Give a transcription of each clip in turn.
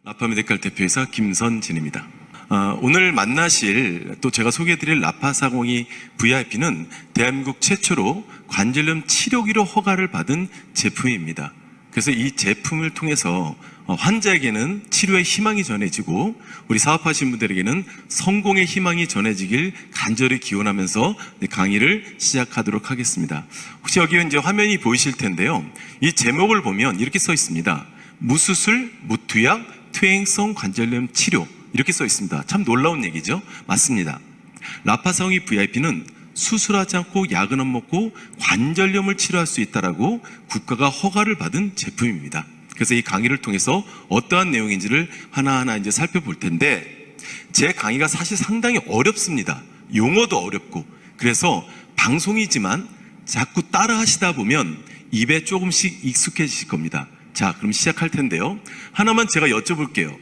라파 메디칼 대표이사 김선진입니다. 오늘 만나실 또 제가 소개해드릴 라파402 VIP는 대한민국 최초로 관절염 치료기로 허가를 받은 제품입니다. 그래서 이 제품을 통해서 환자에게는 치료의 희망이 전해지고 우리 사업하시는 분들에게는 성공의 희망이 전해지길 간절히 기원하면서 강의를 시작하도록 하겠습니다. 혹시 여기 이제 화면이 보이실 텐데요. 이 제목을 보면 이렇게 써 있습니다. 무수술, 무투약, 퇴행성 관절염 치료 이렇게 써 있습니다. 참 놀라운 얘기죠? 맞습니다. 라파402 VIP는 수술하지 않고 약은 안 먹고 관절염을 치료할 수 있다라고 국가가 허가를 받은 제품입니다. 그래서 이 강의를 통해서 어떠한 내용인지를 하나하나 이제 살펴볼 텐데 제 강의가 사실 상당히 어렵습니다. 용어도 어렵고 그래서 방송이지만 자꾸 따라 하시다 보면 입에 조금씩 익숙해지실 겁니다. 자, 그럼 시작할 텐데요. 하나만 제가 여쭤볼게요.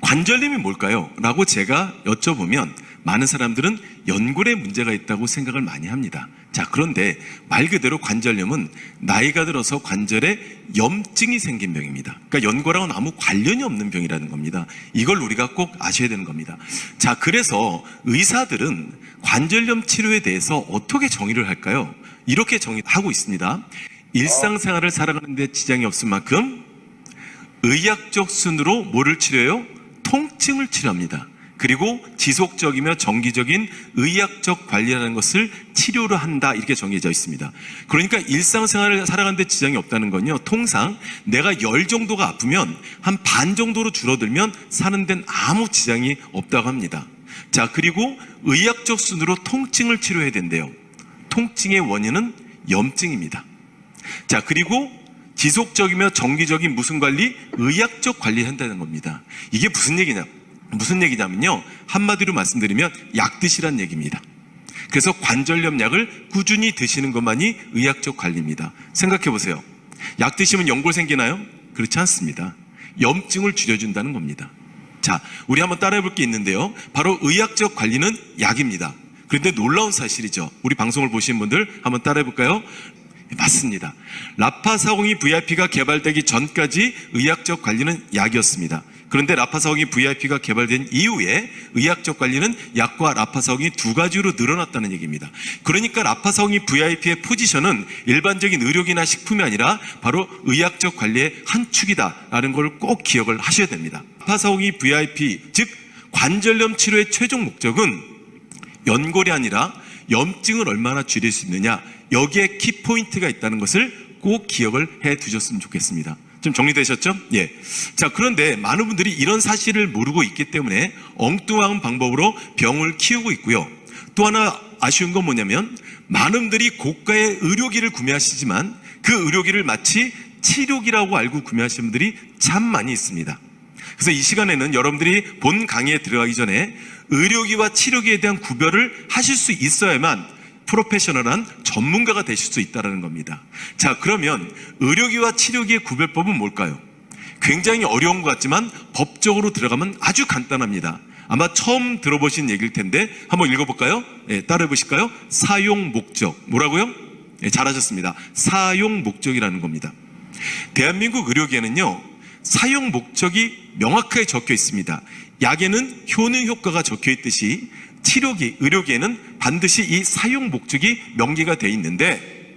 관절염이 뭘까요? 라고 제가 여쭤보면 많은 사람들은 연골에 문제가 있다고 생각을 많이 합니다. 자, 그런데 말 그대로 관절염은 나이가 들어서 관절에 염증이 생긴 병입니다. 그러니까 연골하고는 아무 관련이 없는 병이라는 겁니다. 이걸 우리가 꼭 아셔야 되는 겁니다. 자, 그래서 의사들은 관절염 치료에 대해서 어떻게 정의를 할까요? 이렇게 정의하고 있습니다. 일상생활을 살아가는 데 지장이 없을 만큼 의학적 순으로 뭐를 치료해요? 통증을 치료합니다. 그리고 지속적이며 정기적인 의학적 관리라는 것을 치료로 한다 이렇게 정해져 있습니다. 그러니까 일상생활을 살아가는 데 지장이 없다는 건요, 통상 내가 열 정도가 아프면 한 반 정도로 줄어들면 사는 데는 아무 지장이 없다고 합니다. 자, 그리고 의학적 순으로 통증을 치료해야 된대요. 통증의 원인은 염증입니다. 자, 그리고 지속적이며 정기적인 무슨 관리? 의학적 관리를 한다는 겁니다. 이게 무슨 얘기냐면요, 한마디로 말씀드리면 약 드시란 얘기입니다. 그래서 관절염 약을 꾸준히 드시는 것만이 의학적 관리입니다. 생각해 보세요. 약 드시면 연골 생기나요? 그렇지 않습니다. 염증을 줄여준다는 겁니다. 자, 우리 한번 따라해 볼 게 있는데요. 바로 의학적 관리는 약입니다. 그런데 놀라운 사실이죠. 우리 방송을 보시는 분들 한번 따라해 볼까요? 맞습니다. 라파402 VIP가 개발되기 전까지 의학적 관리는 약이었습니다. 그런데 라파402 VIP가 개발된 이후에 의학적 관리는 약과 라파402 두 가지로 늘어났다는 얘기입니다. 그러니까 라파402 VIP의 포지션은 일반적인 의료기나 식품이 아니라 바로 의학적 관리의 한 축이다라는 걸 꼭 기억을 하셔야 됩니다. 라파402 VIP, 즉 관절염 치료의 최종 목적은 연골이 아니라 염증을 얼마나 줄일 수 있느냐, 여기에 키포인트가 있다는 것을 꼭 기억을 해 두셨으면 좋겠습니다. 좀 정리되셨죠? 예. 자, 그런데 많은 분들이 이런 사실을 모르고 있기 때문에 엉뚱한 방법으로 병을 키우고 있고요. 또 하나 아쉬운 건 뭐냐면 많은 분들이 고가의 의료기를 구매하시지만 그 의료기를 마치 치료기라고 알고 구매하시는 분들이 참 많이 있습니다. 그래서 이 시간에는 여러분들이 본 강의에 들어가기 전에 의료기와 치료기에 대한 구별을 하실 수 있어야만 프로페셔널한 전문가가 되실 수 있다는 겁니다. 자, 그러면 의료기와 치료기의 구별법은 뭘까요? 굉장히 어려운 것 같지만 법적으로 들어가면 아주 간단합니다. 아마 처음 들어보신 얘기일 텐데 한번 읽어볼까요? 예, 따라해 보실까요? 사용 목적. 뭐라고요? 예, 잘하셨습니다. 사용 목적이라는 겁니다. 대한민국 의료기에는요, 사용 목적이 명확하게 적혀 있습니다. 약에는 효능 효과가 적혀 있듯이 치료기, 의료기에는 반드시 이 사용 목적이 명기가 되어 있는데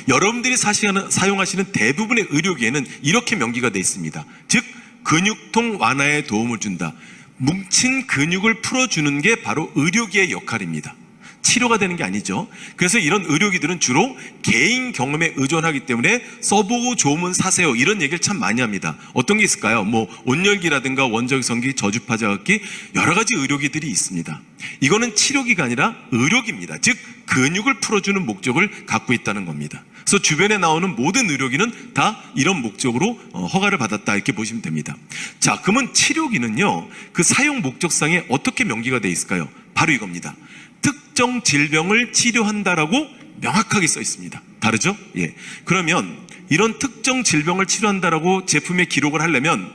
여러분들이 사용하시는 대부분의 의료기에는 이렇게 명기가 되어 있습니다. 즉, 근육통 완화에 도움을 준다. 뭉친 근육을 풀어주는 게 바로 의료기의 역할입니다. 치료가 되는 게 아니죠. 그래서 이런 의료기들은 주로 개인 경험에 의존하기 때문에 써보고 좋으면 사세요, 이런 얘기를 참 많이 합니다. 어떤 게 있을까요? 뭐 온열기라든가 원적외선기, 저주파자극기, 여러 가지 의료기들이 있습니다. 이거는 치료기가 아니라 의료기입니다. 즉 근육을 풀어주는 목적을 갖고 있다는 겁니다. 그래서 주변에 나오는 모든 의료기는 다 이런 목적으로 허가를 받았다 이렇게 보시면 됩니다. 자, 그러면 치료기는요, 그 사용 목적상에 어떻게 명기가 되어 있을까요? 바로 이겁니다. 특정 질병을 치료한다라고 명확하게 써 있습니다. 다르죠? 예. 그러면 이런 특정 질병을 치료한다라고 제품에 기록을 하려면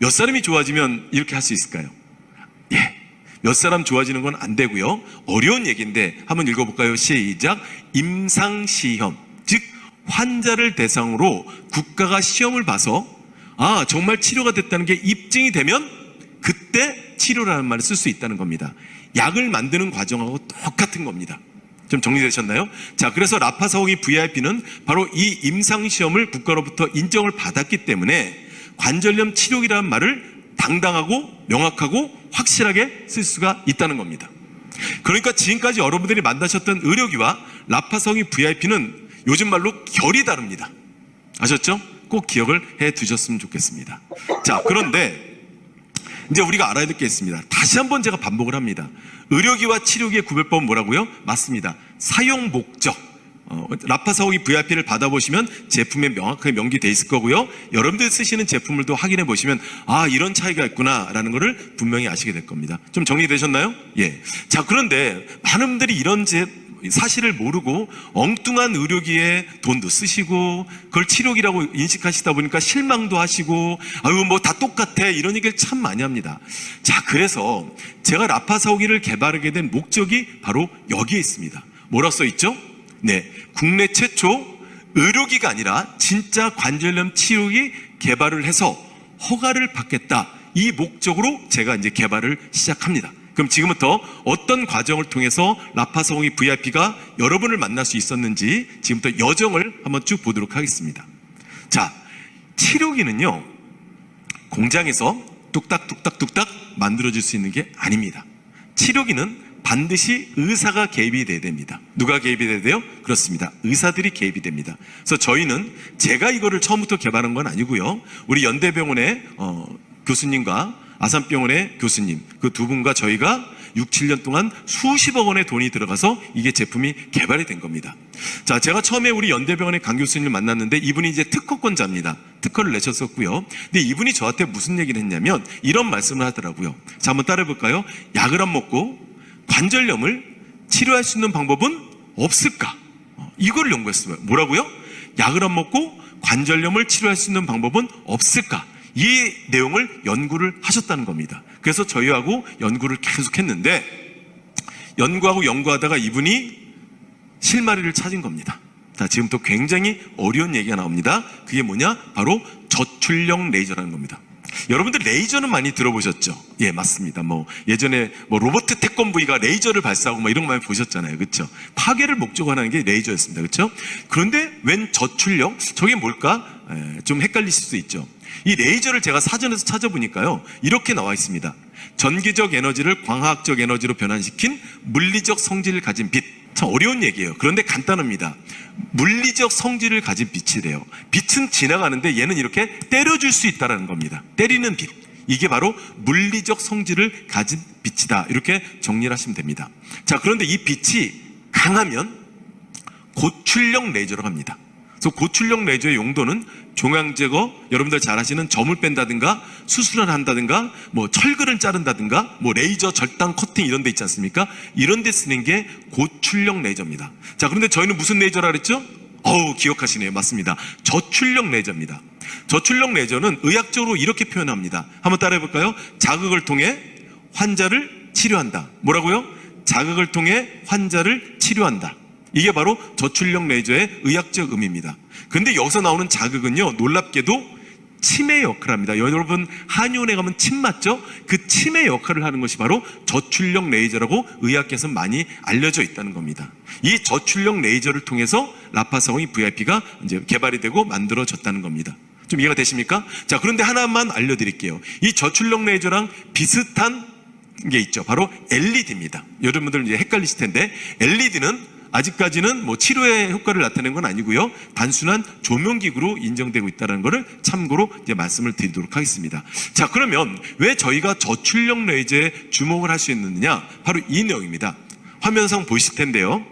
몇 사람이 좋아지면 이렇게 할 수 있을까요? 예. 몇 사람 좋아지는 건 안 되고요. 어려운 얘기인데 한번 읽어볼까요? 시작. 임상시험. 즉 환자를 대상으로 국가가 시험을 봐서 정말 치료가 됐다는 게 입증이 되면 그때 치료라는 말을 쓸 수 있다는 겁니다. 약을 만드는 과정하고 똑같은 겁니다. 좀 정리되셨나요? 자, 그래서 라파사공이 VIP는 바로 이 임상시험을 국가로부터 인정을 받았기 때문에 관절염 치료기라는 말을 당당하고 명확하고 확실하게 쓸 수가 있다는 겁니다. 그러니까 지금까지 여러분들이 만나셨던 의료기와 라파사공이 VIP는 요즘 말로 결이 다릅니다. 아셨죠? 꼭 기억을 해 두셨으면 좋겠습니다. 자, 그런데 이제 우리가 알아야 될 게 있습니다. 다시 한번 제가 반복을 합니다. 의료기와 치료기의 구별법은 뭐라고요? 맞습니다. 사용 목적. 라파사공이 VIP를 받아보시면 제품에 명확하게 명기되어 있을 거고요. 여러분들 쓰시는 제품을도 확인해 보시면 이런 차이가 있구나라는 것을 분명히 아시게 될 겁니다. 좀 정리되셨나요? 예. 자, 그런데 많은 분들이 이런 사실을 모르고 엉뚱한 의료기에 돈도 쓰시고 그걸 치료기라고 인식하시다 보니까 실망도 하시고 뭐 다 똑같아 이런 얘기를 참 많이 합니다. 자, 그래서 제가 라파사공이를 개발하게 된 목적이 바로 여기에 있습니다. 뭐라고 써 있죠? 네, 국내 최초 의료기가 아니라 진짜 관절염 치료기 개발을 해서 허가를 받겠다, 이 목적으로 제가 이제 개발을 시작합니다. 그럼 지금부터 어떤 과정을 통해서 라파사공이 VIP가 여러분을 만날 수 있었는지 지금부터 여정을 한번 쭉 보도록 하겠습니다. 자, 치료기는요 공장에서 뚝딱뚝딱뚝딱 만들어질 수 있는 게 아닙니다. 치료기는 반드시 의사가 개입이 돼야 됩니다. 누가 개입이 돼야 돼요? 그렇습니다. 의사들이 개입이 됩니다. 그래서 저희는 제가 이거를 처음부터 개발한 건 아니고요. 우리 연대병원의 교수님과 아산병원의 교수님, 그 두 분과 저희가 6, 7년 동안 수십억 원의 돈이 들어가서 이게 제품이 개발이 된 겁니다. 자, 제가 처음에 우리 연대병원의 강 교수님을 만났는데 이분이 이제 특허권자입니다. 특허를 내셨었고요. 근데 이분이 저한테 무슨 얘기를 했냐면 이런 말씀을 하더라고요. 자, 한번 따라해 볼까요? 약을 안 먹고 관절염을 치료할 수 있는 방법은 없을까? 이거를 연구했어요. 뭐라고요? 약을 안 먹고 관절염을 치료할 수 있는 방법은 없을까? 이 내용을 연구를 하셨다는 겁니다. 그래서 저희하고 연구를 계속 했는데 연구하고 연구하다가 이분이 실마리를 찾은 겁니다. 자, 지금 또 굉장히 어려운 얘기가 나옵니다. 그게 뭐냐? 바로 저출력 레이저라는 겁니다. 여러분들 레이저는 많이 들어보셨죠? 예, 맞습니다. 예전에 로버트 태권브이가 레이저를 발사하고 이런 거 많이 보셨잖아요. 그렇죠? 파괴를 목적으로 하는 게 레이저였습니다. 그렇죠? 그런데 웬 저출력? 저게 뭘까? 좀 헷갈리실 수 있죠. 이 레이저를 제가 사전에서 찾아보니까요, 이렇게 나와 있습니다. 전기적 에너지를 광학적 에너지로 변환시킨 물리적 성질을 가진 빛. 참 어려운 얘기예요. 그런데 간단합니다. 물리적 성질을 가진 빛이래요. 빛은 지나가는데 얘는 이렇게 때려줄 수 있다는 겁니다. 때리는 빛. 이게 바로 물리적 성질을 가진 빛이다. 이렇게 정리를 하시면 됩니다. 자, 그런데 이 빛이 강하면 고출력 레이저로 합니다. 그래서 고출력 레이저의 용도는 종양 제거, 여러분들 잘 아시는 점을 뺀다든가 수술을 한다든가 철근을 자른다든가 레이저 절단 커팅 이런 데 있지 않습니까? 이런 데 쓰는 게 고출력 레이저입니다. 자, 그런데 저희는 무슨 레이저라 그랬죠? 기억하시네요. 맞습니다. 저출력 레이저입니다. 저출력 레이저는 의학적으로 이렇게 표현합니다. 한번 따라해 볼까요? 자극을 통해 환자를 치료한다. 뭐라고요? 자극을 통해 환자를 치료한다. 이게 바로 저출력 레이저의 의학적 의미입니다. 근데 여기서 나오는 자극은요, 놀랍게도 침의 역할을 합니다. 여러분 한의원에 가면 침 맞죠? 그 침의 역할을 하는 것이 바로 저출력 레이저라고 의학계에서 많이 알려져 있다는 겁니다. 이 저출력 레이저를 통해서 라파사공이 VIP가 이제 개발이 되고 만들어졌다는 겁니다. 좀 이해가 되십니까? 자, 그런데 하나만 알려드릴게요. 이 저출력 레이저랑 비슷한 게 있죠. 바로 LED입니다. 여러분들 이제 헷갈리실 텐데 LED는 아직까지는 치료의 효과를 나타내는 건 아니고요. 단순한 조명기구로 인정되고 있다는 것을 참고로 이제 말씀을 드리도록 하겠습니다. 자, 그러면 왜 저희가 저출력 레이저에 주목을 할 수 있느냐? 바로 이 내용입니다. 화면상 보이실 텐데요.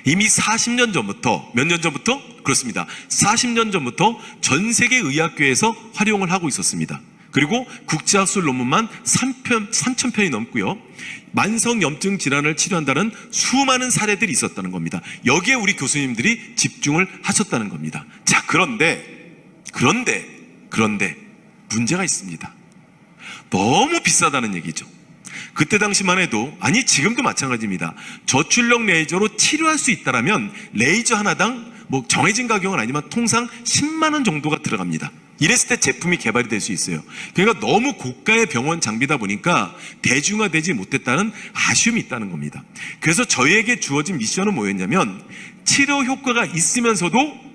이미 40년 전부터, 몇 년 전부터? 그렇습니다. 40년 전부터 전 세계 의학계에서 활용을 하고 있었습니다. 그리고 국제학술 논문만 3,000편이 넘고요. 만성염증 질환을 치료한다는 수많은 사례들이 있었다는 겁니다. 여기에 우리 교수님들이 집중을 하셨다는 겁니다. 자, 그런데 문제가 있습니다. 너무 비싸다는 얘기죠. 그때 당시만 해도, 아니 지금도 마찬가지입니다. 저출력 레이저로 치료할 수 있다라면 레이저 하나당 정해진 가격은 아니지만 통상 10만 원 정도가 들어갑니다. 이랬을 때 제품이 개발이 될 수 있어요. 그러니까 너무 고가의 병원 장비다 보니까 대중화되지 못했다는 아쉬움이 있다는 겁니다. 그래서 저희에게 주어진 미션은 뭐였냐면, 치료 효과가 있으면서도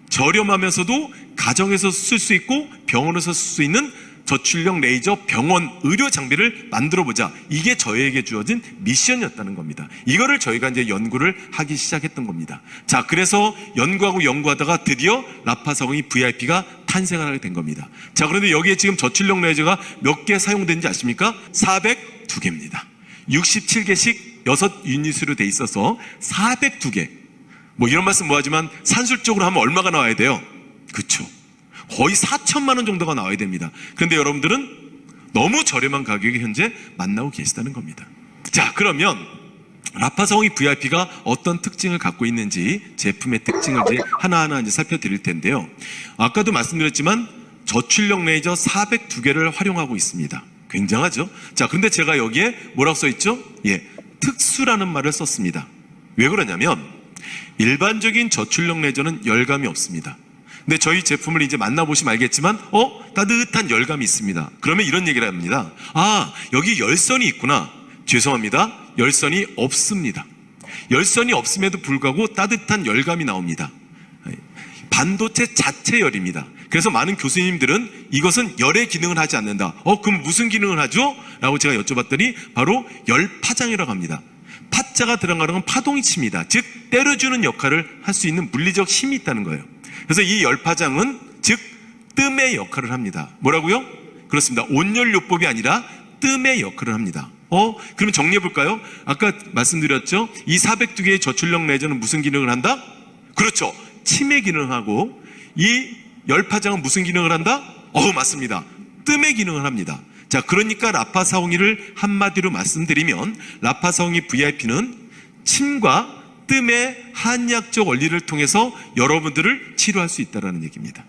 저렴하면서도 가정에서 쓸 수 있고 병원에서 쓸 수 있는 저출력 레이저 병원 의료 장비를 만들어보자. 이게 저희에게 주어진 미션이었다는 겁니다. 이거를 저희가 이제 연구를 하기 시작했던 겁니다. 자, 그래서 연구하다가 드디어 라파사공이 VIP가 탄생을 하게 된 겁니다. 자, 그런데 여기에 지금 저출력 레이저가 몇 개 사용되는지 아십니까? 402개입니다. 67개씩 6유닛으로 돼 있어서 402개. 뭐 이런 말씀 뭐하지만 산술적으로 하면 얼마가 나와야 돼요? 그쵸? 거의 4천만 원 정도가 나와야 됩니다. 그런데 여러분들은 너무 저렴한 가격에 현재 만나고 계시다는 겁니다. 자, 그러면 라파사공이 VIP가 어떤 특징을 갖고 있는지, 제품의 특징을 이제 하나하나 이제 살펴드릴 텐데요. 아까도 말씀드렸지만 저출력 레이저 402개를 활용하고 있습니다. 굉장하죠? 자, 그런데 제가 여기에 뭐라고 써있죠? 예, 특수라는 말을 썼습니다. 왜 그러냐면 일반적인 저출력 레이저는 열감이 없습니다. 근데 저희 제품을 이제 만나보시면 알겠지만 따뜻한 열감이 있습니다. 그러면 이런 얘기를 합니다. 아, 여기 열선이 있구나. 죄송합니다. 열선이 없습니다. 열선이 없음에도 불구하고 따뜻한 열감이 나옵니다. 반도체 자체 열입니다. 그래서 많은 교수님들은 이것은 열의 기능을 하지 않는다. 그럼 무슨 기능을 하죠? 라고 제가 여쭤봤더니 바로 열파장이라고 합니다. 파자가 들어가는 건 파동이 칩니다. 즉 때려주는 역할을 할 수 있는 물리적 힘이 있다는 거예요. 그래서 이 열파장은 즉 뜸의 역할을 합니다. 뭐라고요? 그렇습니다. 온열요법이 아니라 뜸의 역할을 합니다. 그럼 정리해 볼까요? 아까 말씀드렸죠? 이 402개의 저출력 레이저는 무슨 기능을 한다? 그렇죠. 침의 기능을 하고, 이 열파장은 무슨 기능을 한다? 맞습니다. 뜸의 기능을 합니다. 자, 그러니까 라파사공이를 한마디로 말씀드리면 라파사공이 VIP는 침과 뜸의 한의학적 원리를 통해서 여러분들을 치료할 수 있다는 얘기입니다.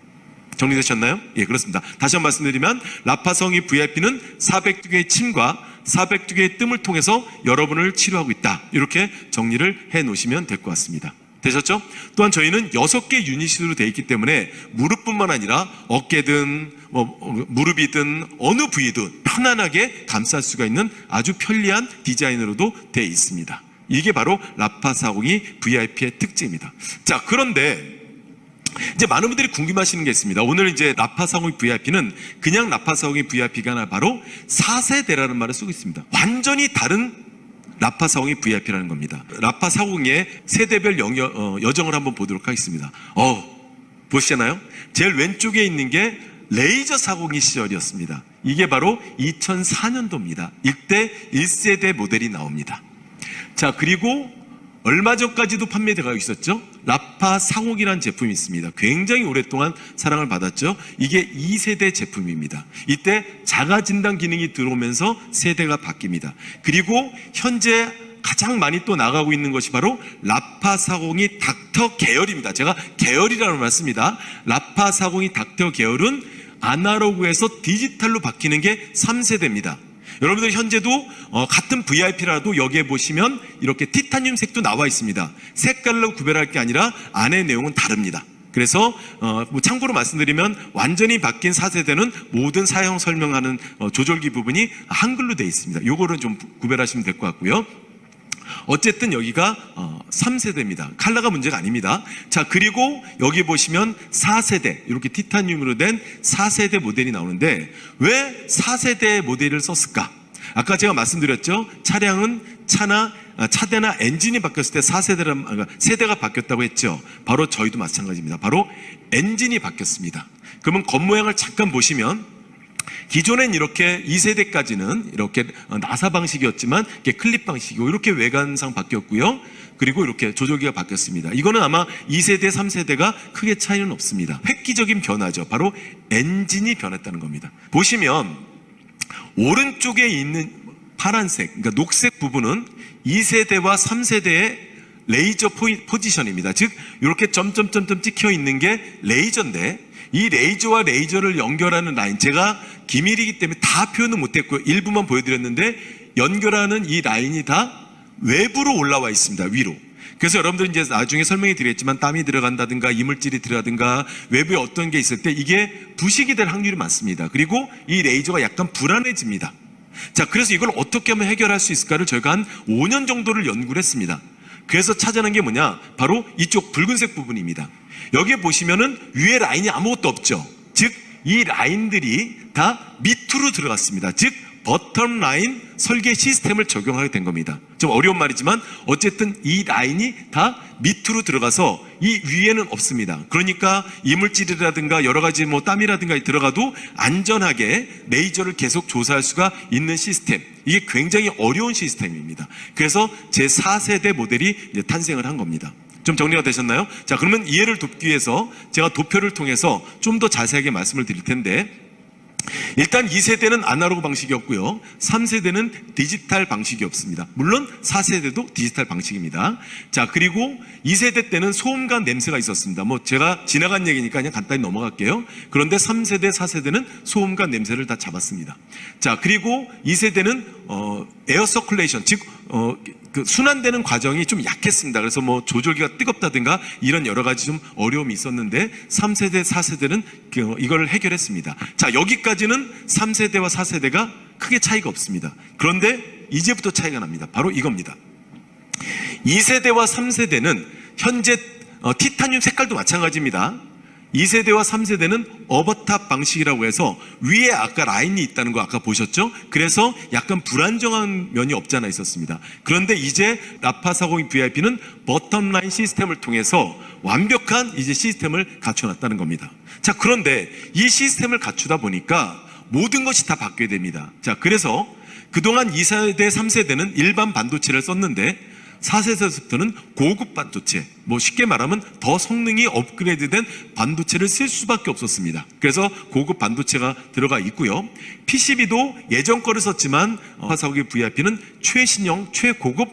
정리되셨나요? 예, 그렇습니다. 다시 한번 말씀드리면 라파사공이 VIP는 402개의 침과 402개의 뜸을 통해서 여러분을 치료하고 있다. 이렇게 정리를 해 놓으시면 될 것 같습니다. 되셨죠? 또한 저희는 6개 유닛으로 되어 있기 때문에 무릎뿐만 아니라 어깨든 무릎이든 어느 부위든 편안하게 감쌀 수가 있는 아주 편리한 디자인으로도 되어 있습니다. 이게 바로 라파사공이 VIP의 특징입니다. 자, 그런데 이제 많은 분들이 궁금하시는 게 있습니다. 오늘 이제 라파사공이 VIP는 그냥 라파사공이 VIP가 아니라 바로 4세대라는 말을 쓰고 있습니다. 완전히 다른 라파사공이 VIP라는 겁니다. 라파사공의 세대별 여정을 한번 보도록 하겠습니다. 보시잖아요? 제일 왼쪽에 있는 게 레이저 사공의 시절이었습니다. 이게 바로 2004년도입니다. 이때 1세대 모델이 나옵니다. 자, 그리고 얼마 전까지도 판매되고 있었죠? 라파사공이라는 제품이 있습니다. 굉장히 오랫동안 사랑을 받았죠? 이게 2세대 제품입니다. 이때 자가진단 기능이 들어오면서 세대가 바뀝니다. 그리고 현재 가장 많이 또 나가고 있는 것이 바로 라파사공이 닥터 계열입니다. 제가 계열이라는 말 씁니다. 라파사공이 닥터 계열은 아날로그에서 디지털로 바뀌는 게 3세대입니다. 여러분들 현재도 같은 VIP라도 여기에 보시면 이렇게 티타늄 색도 나와 있습니다. 색깔로 구별할 게 아니라 안의 내용은 다릅니다. 그래서 참고로 말씀드리면 완전히 바뀐 4세대는 모든 사용 설명하는 조절기 부분이 한글로 되어 있습니다. 요거를 좀 구별하시면 될 것 같고요. 어쨌든 여기가 3세대입니다. 컬러가 문제가 아닙니다. 자, 그리고 여기 보시면 4세대, 이렇게 티타늄으로 된 4세대 모델이 나오는데 왜 4세대 모델을 썼을까? 아까 제가 말씀드렸죠. 차량은 차대나 엔진이 바뀌었을 때 세대가 바뀌었다고 했죠. 바로 저희도 마찬가지입니다. 바로 엔진이 바뀌었습니다. 그러면 겉모양을 잠깐 보시면 기존엔 이렇게 2세대까지는 이렇게 나사 방식이었지만 이렇게 클립 방식이고 이렇게 외관상 바뀌었고요. 그리고 이렇게 조절기가 바뀌었습니다. 이거는 아마 2세대, 3세대가 크게 차이는 없습니다. 획기적인 변화죠. 바로 엔진이 변했다는 겁니다. 보시면 오른쪽에 있는 파란색, 그러니까 녹색 부분은 2세대와 3세대의 레이저 포지션입니다. 즉 이렇게 점점점점 찍혀 있는 게 레이저인데 이 레이저와 레이저를 연결하는 라인, 제가 기밀이기 때문에 다 표현은 못했고요. 일부만 보여드렸는데 연결하는 이 라인이 다 외부로 올라와 있습니다. 위로. 그래서 여러분들이 이제 나중에 설명해 드리겠지만 땀이 들어간다든가 이물질이 들어가든가 외부에 어떤 게 있을 때 이게 부식이 될 확률이 많습니다. 그리고 이 레이저가 약간 불안해집니다. 자, 그래서 이걸 어떻게 하면 해결할 수 있을까를 저희가 한 5년 정도를 연구를 했습니다. 그래서 찾아낸 게 뭐냐? 바로 이쪽 붉은색 부분입니다. 여기에 보시면은 위에 라인이 아무것도 없죠. 즉, 이 라인들이 다 밑으로 들어갔습니다. 즉, 버텀 라인 설계 시스템을 적용하게 된 겁니다. 좀 어려운 말이지만 어쨌든 이 라인이 다 밑으로 들어가서 이 위에는 없습니다. 그러니까 이물질이라든가 여러 가지 뭐 땀이라든가 들어가도 안전하게 레이저를 계속 조사할 수가 있는 시스템. 이게 굉장히 어려운 시스템입니다. 그래서 제 4세대 모델이 이제 탄생을 한 겁니다. 좀 정리가 되셨나요? 자, 그러면 이해를 돕기 위해서 제가 도표를 통해서 좀 더 자세하게 말씀을 드릴 텐데, 일단 2세대는 아날로그 방식이었고요. 3세대는 디지털 방식이 없습니다. 물론 4세대도 디지털 방식입니다. 자, 그리고 2세대 때는 소음과 냄새가 있었습니다. 뭐 제가 지나간 얘기니까 그냥 간단히 넘어갈게요. 그런데 3세대, 4세대는 소음과 냄새를 다 잡았습니다. 자, 그리고 2세대는 에어 서큘레이션, 즉 그 순환되는 과정이 좀 약했습니다. 그래서 뭐 조절기가 뜨겁다든가 이런 여러 가지 좀 어려움이 있었는데 3세대, 4세대는 이걸 해결했습니다. 자, 여기까지는 3세대와 4세대가 크게 차이가 없습니다. 그런데 이제부터 차이가 납니다. 바로 이겁니다. 2세대와 3세대는 현재 티타늄 색깔도 마찬가지입니다. 2세대와 3세대는 오버탑 방식이라고 해서 위에 아까 라인이 있다는 거 아까 보셨죠? 그래서 약간 불안정한 면이 없지 않아 있었습니다. 그런데 이제 라파 402 VIP는 버텀 라인 시스템을 통해서 완벽한 이제 시스템을 갖춰놨다는 겁니다. 자, 그런데 이 시스템을 갖추다 보니까 모든 것이 다 바뀌게 됩니다. 자, 그래서 그동안 2세대, 3세대는 일반 반도체를 썼는데 4세대부터는 고급 반도체, 뭐 쉽게 말하면 더 성능이 업그레이드된 반도체를 쓸 수밖에 없었습니다. 그래서 고급 반도체가 들어가 있고요. PCB도 예전 거를 썼지만 402 VIP는 최신형, 최고급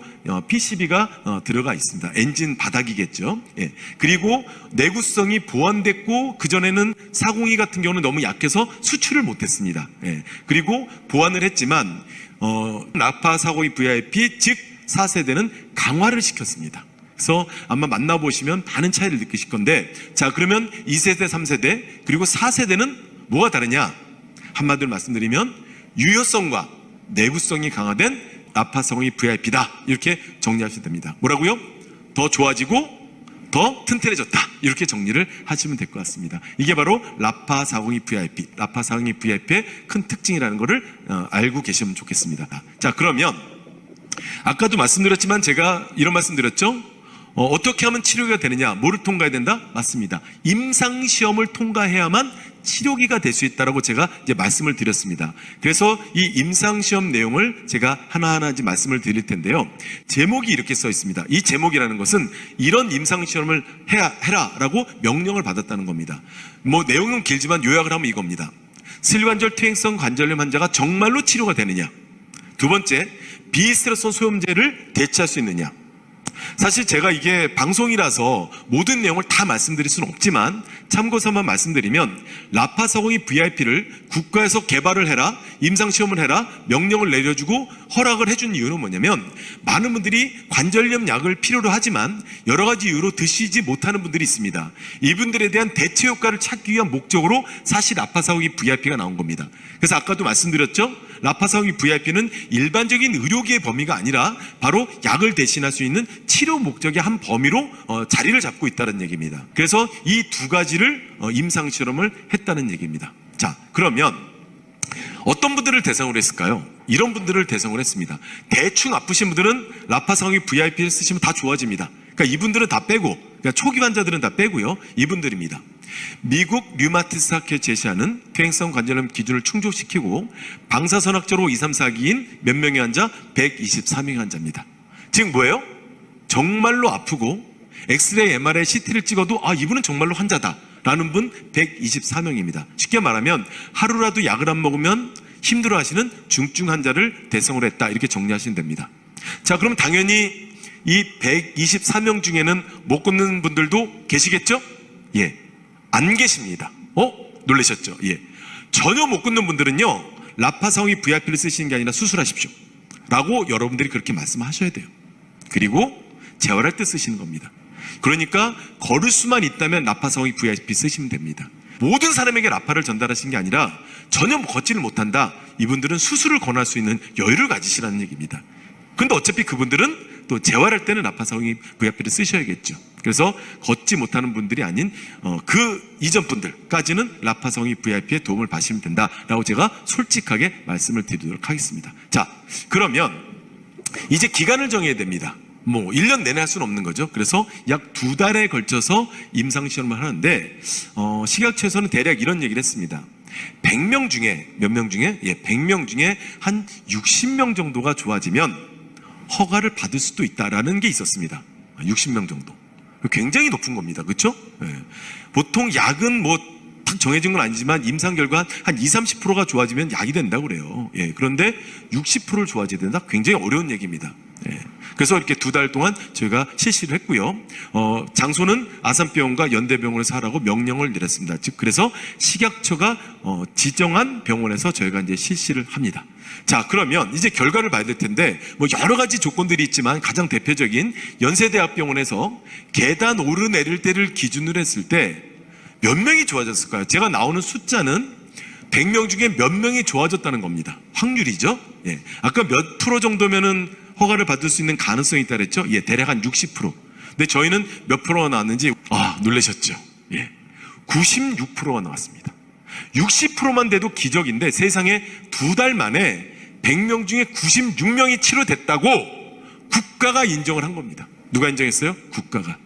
PCB가 들어가 있습니다. 엔진 바닥이겠죠. 예. 그리고 내구성이 보완됐고 그전에는 402 같은 경우는 너무 약해서 수출을 못했습니다. 예. 그리고 보완을 했지만 라파 402 VIP, 즉 4세대는 강화를 시켰습니다. 그래서 아마 만나보시면 많은 차이를 느끼실 건데, 자, 그러면 2세대, 3세대, 그리고 4세대는 뭐가 다르냐? 한마디로 말씀드리면 유효성과 내구성이 강화된 라파 402 VIP다. 이렇게 정리하시면 됩니다. 뭐라고요? 더 좋아지고 더 튼튼해졌다. 이렇게 정리를 하시면 될 것 같습니다. 이게 바로 라파 402 VIP, 라파 402 VIP의 큰 특징이라는 것을 알고 계시면 좋겠습니다. 자, 그러면 아까도 말씀드렸지만 제가 이런 말씀 드렸죠? 어떻게 하면 치료가 되느냐? 뭐를 통과해야 된다? 맞습니다. 임상시험을 통과해야만 치료기가 될 수 있다라고 제가 이제 말씀을 드렸습니다. 그래서 이 임상시험 내용을 제가 하나하나 이제 말씀을 드릴 텐데요. 제목이 이렇게 써 있습니다. 이 제목이라는 것은 이런 임상시험을 해라라고 명령을 받았다는 겁니다. 뭐 내용은 길지만 요약을 하면 이겁니다. 슬관절 퇴행성 관절염 환자가 정말로 치료가 되느냐? 두 번째, 비스트레스 소염제를 대체할 수 있느냐? 사실 제가 이게 방송이라서 모든 내용을 다 말씀드릴 수는 없지만 참고서만 말씀드리면 라파 402 VIP를 국가에서 개발을 해라, 임상시험을 해라 명령을 내려주고 허락을 해준 이유는 뭐냐면 많은 분들이 관절염 약을 필요로 하지만 여러 가지 이유로 드시지 못하는 분들이 있습니다. 이분들에 대한 대체 효과를 찾기 위한 목적으로 사실 라파 402 VIP가 나온 겁니다. 그래서 아까도 말씀드렸죠? 라파 402 VIP는 일반적인 의료기의 범위가 아니라 바로 약을 대신할 수 있는 치료 목적의 한 범위로 자리를 잡고 있다는 얘기입니다. 그래서 이 두 가지를 임상실험을 했다는 얘기입니다. 자, 그러면 어떤 분들을 대상으로 했을까요? 이런 분들을 대상으로 했습니다. 대충 아프신 분들은 라파 402 VIP를 쓰시면 다 좋아집니다. 그러니까 이분들은 다 빼고, 그러니까 초기 환자들은 다 빼고요. 이분들입니다. 미국 류마티스 학회에 제시하는 퇴행성 관절염 기준을 충족시키고 방사선학적으로 2, 3, 4기인 몇 명의 환자? 124명의 환자입니다. 즉 뭐예요? 정말로 아프고 엑스레이, MRI, CT를 찍어도 이분은 정말로 환자다 라는 분 124명입니다. 쉽게 말하면 하루라도 약을 안 먹으면 힘들어하시는 중증 환자를 대상으로 했다, 이렇게 정리하시면 됩니다. 자, 그럼 당연히 이 124명 중에는 못 걷는 분들도 계시겠죠? 예, 안 계십니다. 놀라셨죠? 예, 전혀 못 걷는 분들은요 라파 402 VIP를 쓰시는 게 아니라 수술하십시오 라고 여러분들이 그렇게 말씀하셔야 돼요. 그리고 재활할 때 쓰시는 겁니다. 그러니까 걸을 수만 있다면 라파사공익 VIP 쓰시면 됩니다. 모든 사람에게 라파를 전달하신 게 아니라 전혀 걷지를 못한다, 이분들은 수술을 권할 수 있는 여유를 가지시라는 얘기입니다. 근데 어차피 그분들은 또 재활할 때는 라파사공익 VIP를 쓰셔야겠죠. 그래서 걷지 못하는 분들이 아닌 그 이전 분들까지는 라파사공익 VIP의 도움을 받으시면 된다라고 제가 솔직하게 말씀을 드리도록 하겠습니다. 자, 그러면 이제 기간을 정해야 됩니다. 1년 내내 할 수는 없는 거죠. 그래서 약 2달에 걸쳐서 임상시험을 하는데, 식약처에서는 대략 이런 얘기를 했습니다. 100명 중에, 몇 명 중에? 100명 중에 한 60명 정도가 좋아지면 허가를 받을 수도 있다라는 게 있었습니다. 60명 정도. 굉장히 높은 겁니다. 그렇죠? 보통 약은 딱 정해진 건 아니지만 임상 결과 한 20, 30%가 좋아지면 약이 된다고 그래요. 그런데 60%를 좋아져야 된다? 굉장히 어려운 얘기입니다. 그래서 이렇게 2달 동안 저희가 실시를 했고요. 장소는 아산병원과 연대병원에서 하라고 명령을 내렸습니다. 즉, 그래서 식약처가 지정한 병원에서 저희가 이제 실시를 합니다. 자, 그러면 이제 결과를 봐야 될 텐데, 여러 가지 조건들이 있지만 가장 대표적인 연세대학병원에서 계단 오르내릴 때를 기준으로 했을 때 몇 명이 좋아졌을까요? 제가 나오는 숫자는 100명 중에 몇 명이 좋아졌다는 겁니다. 확률이죠. 아까 몇 프로 정도면은 허가를 받을 수 있는 가능성이 있다 그랬죠? 대략 한 60%. 근데 저희는 몇 프로가 나왔는지, 놀라셨죠? 96%가 나왔습니다. 60%만 돼도 기적인데 세상에 2달 만에 100명 중에 96명이 치료됐다고 국가가 인정을 한 겁니다. 누가 인정했어요? 국가가.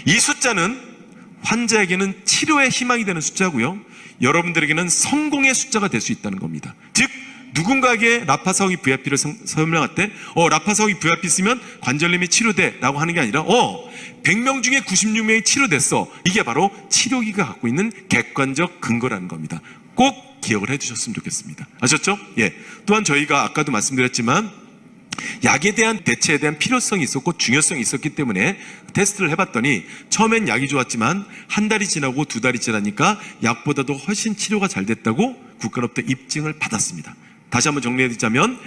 이 숫자는 환자에게는 치료의 희망이 되는 숫자고요, 여러분들에게는 성공의 숫자가 될 수 있다는 겁니다. 즉, 누군가에게 라파사공익 VIP를 설명할 때 라파사공익 VIP 쓰면 관절염이 치료돼 라고 하는 게 아니라 100명 중에 96명이 치료됐어, 이게 바로 치료기가 갖고 있는 객관적 근거라는 겁니다. 꼭 기억을 해주셨으면 좋겠습니다. 아셨죠? 또한 저희가 아까도 말씀드렸지만 약에 대한 대체에 대한 필요성이 있었고 중요성이 있었기 때문에 테스트를 해봤더니 처음엔 약이 좋았지만 한 달이 지나고 2달이 지나니까 약보다도 훨씬 치료가 잘 됐다고 국가로부터 입증을 받았습니다. 다시 한번 정리해드리자면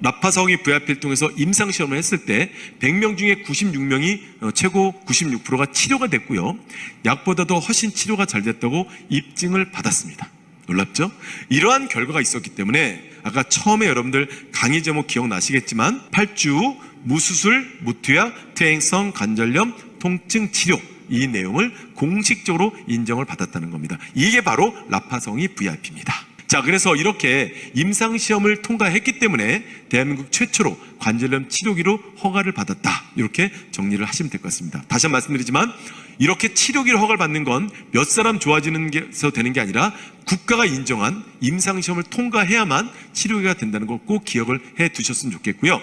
라파사공익 VIP를 통해서 임상시험을 했을 때 100명 중에 96명이 최고 96%가 치료가 됐고요, 약보다도 훨씬 치료가 잘 됐다고 입증을 받았습니다. 놀랍죠? 이러한 결과가 있었기 때문에 아까 처음에 여러분들 강의 제목 기억나시겠지만 8주 무수술, 무투약, 퇴행성 관절염 통증 치료, 이 내용을 공식적으로 인정을 받았다는 겁니다. 이게 바로 라파사공익 VIP입니다. 자, 그래서 이렇게 임상시험을 통과했기 때문에 대한민국 최초로 관절염 치료기로 허가를 받았다, 이렇게 정리를 하시면 될 것 같습니다. 다시 한번 말씀드리지만 이렇게 치료기로 허가를 받는 건 몇 사람 좋아지는 게서 되는 게 아니라 국가가 인정한 임상시험을 통과해야만 치료기가 된다는 걸 꼭 기억을 해 두셨으면 좋겠고요.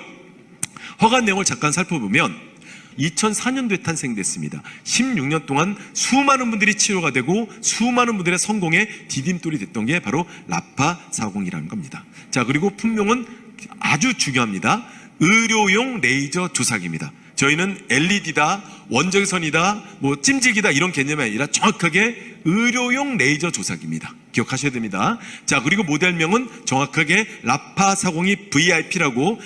허가 내용을 잠깐 살펴보면 2004년도에 탄생됐습니다. 16년 동안 수많은 분들이 치료가 되고 수많은 분들의 성공에 디딤돌이 됐던 게 바로 라파사공이라는 겁니다. 자, 그리고 품명은 아주 중요합니다. 의료용 레이저 조사기입니다. 저희는 LED다, 원적외선이다, 찜질기다 이런 개념이 아니라 정확하게 의료용 레이저 조사기입니다. 기억하셔야 됩니다. 자, 그리고 모델명은 정확하게 라파사공익 VIP라고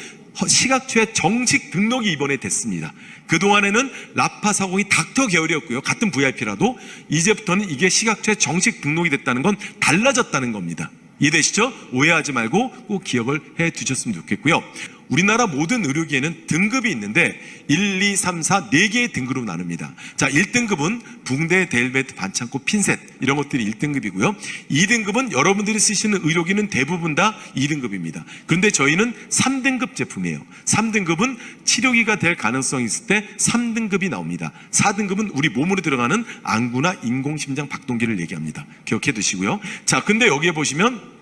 식약처에 정식 등록이 이번에 됐습니다. 그동안에는 라파사공익 닥터 계열이었고요, 같은 VIP라도 이제부터는 이게 식약처에 정식 등록이 됐다는 건 달라졌다는 겁니다. 이해되시죠? 오해하지 말고 꼭 기억을 해 두셨으면 좋겠고요. 우리나라 모든 의료기에는 등급이 있는데 1, 2, 3, 4 4개의 등급으로 나눕니다. 자, 1등급은 붕대, 델베트, 반창고, 핀셋 이런 것들이 1등급이고요. 2등급은 여러분들이 쓰시는 의료기는 대부분 다 2등급입니다. 그런데 저희는 3등급 제품이에요. 3등급은 치료기가 될 가능성이 있을 때 3등급이 나옵니다. 4등급은 우리 몸으로 들어가는 안구나 인공심장 박동기를 얘기합니다. 기억해 두시고요. 자, 근데 여기에 보시면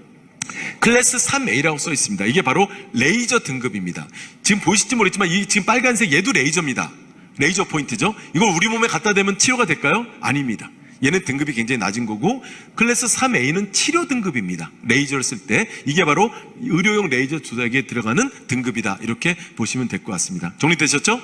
클래스 3A라고 써 있습니다. 이게 바로 레이저 등급입니다. 지금 보이실지 모르겠지만 이 지금 빨간색 얘도 레이저입니다. 레이저 포인트죠. 이걸 우리 몸에 갖다 대면 치료가 될까요? 아닙니다. 얘는 등급이 굉장히 낮은 거고, 클래스 3A는 치료 등급입니다. 레이저를 쓸 때 이게 바로 의료용 레이저 조작기에 들어가는 등급이다, 이렇게 보시면 될 것 같습니다. 정리되셨죠?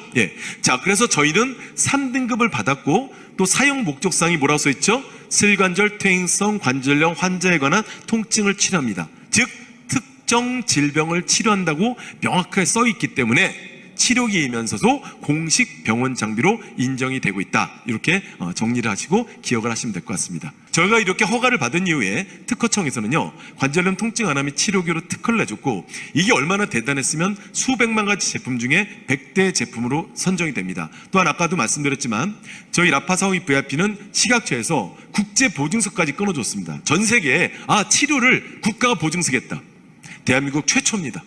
자, 그래서 저희는 3등급을 받았고 또 사용 목적사항이 뭐라고 써 있죠? 슬관절 퇴행성 관절염 환자에 관한 통증을 치료합니다. 즉 특정 질병을 치료한다고 명확하게 써 있기 때문에 치료기이면서도 공식 병원 장비로 인정이 되고 있다. 이렇게 정리를 하시고 기억을 하시면 될 것 같습니다. 저희가 이렇게 허가를 받은 이후에 특허청에서는요, 관절염 통증 완화 및 치료기로 특허를 내줬고, 이게 얼마나 대단했으면 수백만 가지 제품 중에 100대 제품으로 선정이 됩니다. 또한 아까도 말씀드렸지만 저희 라파사홍이 VIP는 식약처에서 국제 보증서까지 끊어줬습니다. 전 세계에 치료를 국가가 보증서겠다. 대한민국 최초입니다.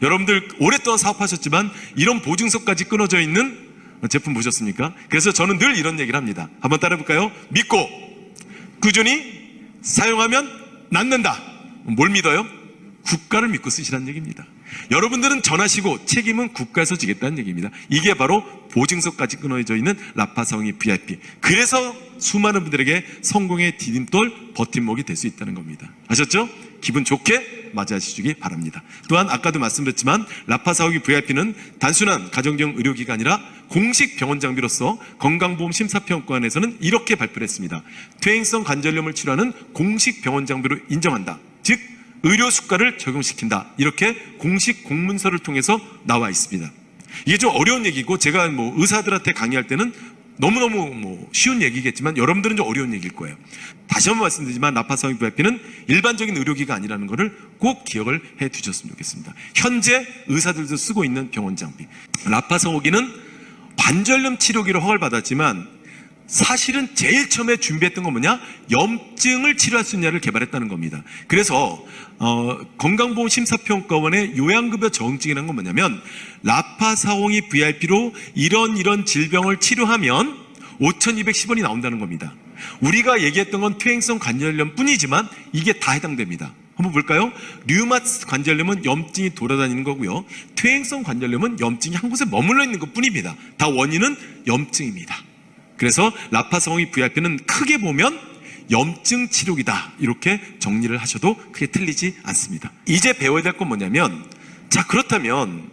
여러분들 오랫동안 사업하셨지만 이런 보증서까지 끊어져 있는 제품 보셨습니까? 그래서 저는 늘 이런 얘기를 합니다. 한번 따라해볼까요? 믿고 꾸준히 사용하면 낫는다. 뭘 믿어요? 국가를 믿고 쓰시라는 얘기입니다. 여러분들은 전하시고 책임은 국가에서 지겠다는 얘기입니다. 이게 바로 보증서까지 끊어져 있는 라파사홍이 VIP. 그래서 수많은 분들에게 성공의 디딤돌, 버팀목이 될 수 있다는 겁니다. 아셨죠? 기분 좋게 맞이하시기 바랍니다. 또한 아까도 말씀드렸지만 라파사홍이 VIP는 단순한 가정용 의료기가 아니라 공식 병원 장비로서 건강보험 심사평가원에서는 이렇게 발표를 했습니다. 퇴행성 관절염을 치료하는 공식 병원 장비로 인정한다. 즉 의료 수가를 적용시킨다. 이렇게 공식 공문서를 통해서 나와 있습니다. 이게 좀 어려운 얘기고 제가 의사들한테 강의할 때는 너무너무 쉬운 얘기겠지만 여러분들은 좀 어려운 얘기일 거예요. 다시 한번 말씀드리지만 라파사홍이 VIP는 일반적인 의료기가 아니라는 것을 꼭 기억을 해 두셨으면 좋겠습니다. 현재 의사들도 쓰고 있는 병원 장비. 라파사홍기는 관절염 치료기로 허가를 받았지만 사실은 제일 처음에 준비했던 건 뭐냐? 염증을 치료할 수 있냐를 개발했다는 겁니다. 그래서 건강보험 심사평가원의 요양급여 저응증이라는 건 뭐냐면 라파사홍이 VIP로 이런 질병을 치료하면 5,210원이 나온다는 겁니다. 우리가 얘기했던 건 퇴행성 관절염 뿐이지만 이게 다 해당됩니다. 한번 볼까요? 류마티스 관절염은 염증이 돌아다니는 거고요. 퇴행성 관절염은 염증이 한 곳에 머물러 있는 것 뿐입니다. 다 원인은 염증입니다. 그래서 라파사홍이 VIP는 크게 보면 염증 치료기다. 이렇게 정리를 하셔도 크게 틀리지 않습니다. 이제 배워야 될 건 뭐냐면, 자, 그렇다면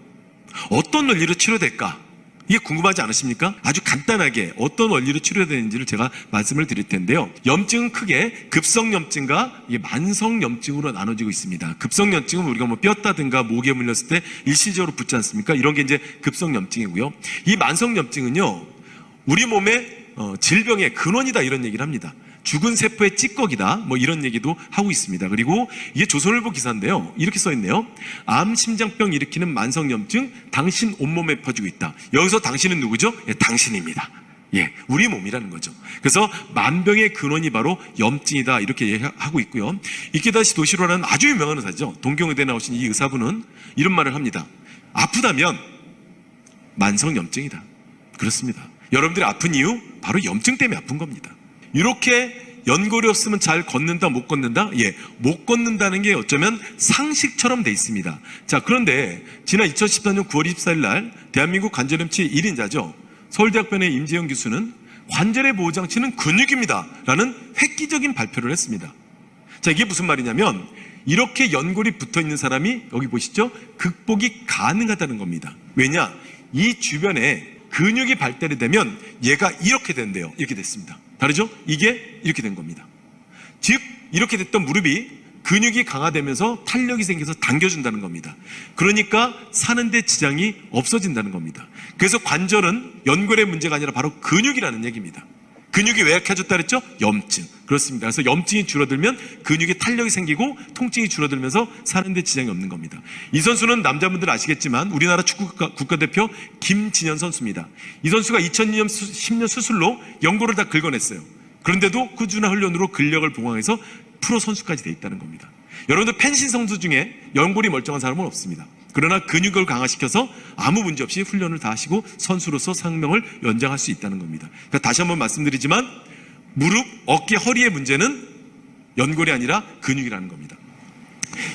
어떤 원리로 치료될까? 이게 궁금하지 않으십니까? 아주 간단하게 어떤 원리로 치료되는지를 제가 말씀을 드릴 텐데요. 염증은 크게 급성염증과 만성염증으로 나눠지고 있습니다. 급성염증은 우리가 뼈다든가 목에 물렸을 때 일시적으로 붓지 않습니까? 이런 게 이제 급성염증이고요. 이 만성염증은요, 우리 몸의 질병의 근원이다 이런 얘기를 합니다. 죽은 세포의 찌꺼기다 이런 얘기도 하고 있습니다. 그리고 이게 조선일보 기사인데요, 이렇게 써있네요. 암, 심장병 일으키는 만성염증 당신 온몸에 퍼지고 있다. 여기서 당신은 누구죠? 당신입니다. 우리 몸이라는 거죠. 그래서 만병의 근원이 바로 염증이다 이렇게 얘기하고 있고요. 이케다시 도시로라는 아주 유명한 의사죠. 동경의대 나오신 이 의사분은 이런 말을 합니다. 아프다면 만성염증이다. 그렇습니다. 여러분들이 아픈 이유 바로 염증 때문에 아픈 겁니다. 이렇게 연골이 없으면 잘 걷는다 못 걷는다? 못 걷는다는 게 어쩌면 상식처럼 돼 있습니다. 자, 그런데 지난 2014년 9월 24일 날 대한민국 관절염치 1인자죠. 서울대학병원의 임재영 교수는 관절의 보호장치는 근육입니다 라는 획기적인 발표를 했습니다. 자, 이게 무슨 말이냐면 이렇게 연골이 붙어있는 사람이 여기 보시죠? 극복이 가능하다는 겁니다. 왜냐? 이 주변에 근육이 발달이 되면 얘가 이렇게 된대요. 이렇게 됐습니다. 다르죠? 이게 이렇게 된 겁니다. 즉 이렇게 됐던 무릎이 근육이 강화되면서 탄력이 생겨서 당겨준다는 겁니다. 그러니까 사는데 지장이 없어진다는 겁니다. 그래서 관절은 연골의 문제가 아니라 바로 근육이라는 얘기입니다. 근육이 왜 약해졌다 그랬죠? 염증. 그렇습니다. 그래서 염증이 줄어들면 근육에 탄력이 생기고 통증이 줄어들면서 사는데 지장이 없는 겁니다. 이 선수는 남자분들 아시겠지만 우리나라 축구 국가대표 김진현 선수입니다. 이 선수가 2010년 수술로 연골을 다 긁어냈어요. 그런데도 꾸준한 훈련으로 근력을 보강해서 프로 선수까지 돼 있다는 겁니다. 여러분들 펜싱 선수 중에 연골이 멀쩡한 사람은 없습니다. 그러나 근육을 강화시켜서 아무 문제 없이 훈련을 다 하시고 선수로서 생명을 연장할 수 있다는 겁니다. 그러니까 다시 한번 말씀드리지만 무릎, 어깨, 허리의 문제는 연골이 아니라 근육이라는 겁니다.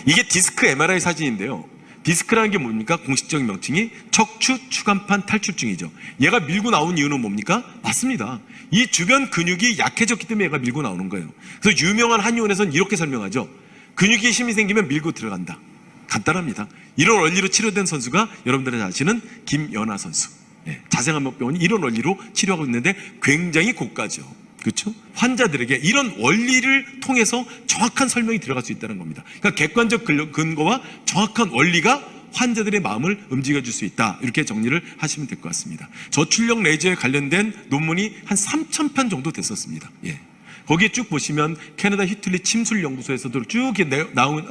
이게 디스크 MRI 사진인데요. 디스크라는 게 뭡니까? 공식적인 명칭이 척추 추간판 탈출증이죠. 얘가 밀고 나온 이유는 뭡니까? 맞습니다. 이 주변 근육이 약해졌기 때문에 얘가 밀고 나오는 거예요. 그래서 유명한 한의원에서는 이렇게 설명하죠. 근육이 힘이 생기면 밀고 들어간다. 간단합니다. 이런 원리로 치료된 선수가 여러분들이 아시는 김연아 선수. 자생암병원이 이런 원리로 치료하고 있는데 굉장히 고가죠. 그렇죠? 환자들에게 이런 원리를 통해서 정확한 설명이 들어갈 수 있다는 겁니다. 그러니까 객관적 근거와 정확한 원리가 환자들의 마음을 움직여줄 수 있다. 이렇게 정리를 하시면 될 것 같습니다. 저출력 레이저에 관련된 논문이 한 3,000편 정도 됐었습니다. 예. 거기에 쭉 보시면 캐나다 히틀리 침술연구소에서도 쭉